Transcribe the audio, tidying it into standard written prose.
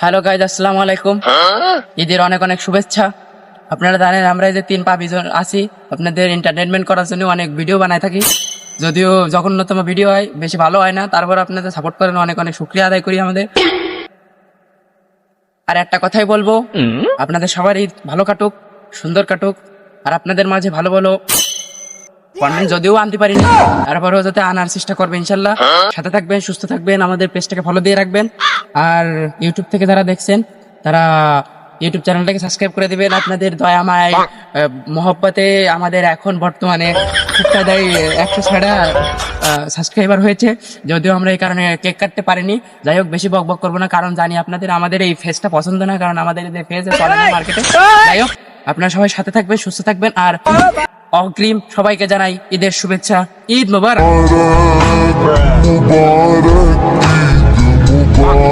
Hello guys, আসসালামু আলাইকুম। ঈদের অনেক অনেক শুভেচ্ছা। আপনারা জানেন আমরা এই যে 3 পাবিজন আছি, আপনাদের এন্টারটেনমেন্ট করার জন্য অনেক ভিডিও বানাই থাকি। যদিও জঘন্যতম ভিডিও হয়, বেশি ভালো হয় না, তারপর আপনাদের সাপোর্ট করেন, অনেক অনেক শুকরিয়া আদায় করি আমাদের। আর একটা কথাই বলবো, আপনাদের সবার ঈদ ভালো কাটুক, সুন্দর কাটুক। আর আপনাদের মাঝে ভালো ভালো কন্টেন্ট যদিও আনতে পারি না, তারপরেও যাতে আনার চেষ্টা করবেন ইনশাল্লাহ। সাথে থাকবেন, সুস্থ থাকবেন, আমাদের পেজটাকে ফলো দিয়ে রাখবেন। আর ইউটিউব থেকে যারা দেখছেন তারা ইউটিউব চ্যানেলটাকে সাবস্ক্রাইব করে দিবেন। আপনাদের দয়ামায় মহব্বতে আমাদের এখন বর্তমানে 106টা সাবস্ক্রাইবার হয়েছে। যদিও আমরা এই কারণে কেক কাটতে পারিনি। যাই হোক, বেশি বক বক করবো না, কারণ জানি আপনাদের আমাদের এই ফেসটা পছন্দ না, কারণ আমাদের এই ফেস চলে না মার্কেটে। যাই হোক, আপনারা সবাই সাথে থাকবেন, সুস্থ থাকবেন। আর অগ্রিম সবাইকে জানাই ঈদের শুভেচ্ছা। ঈদ মোবারক।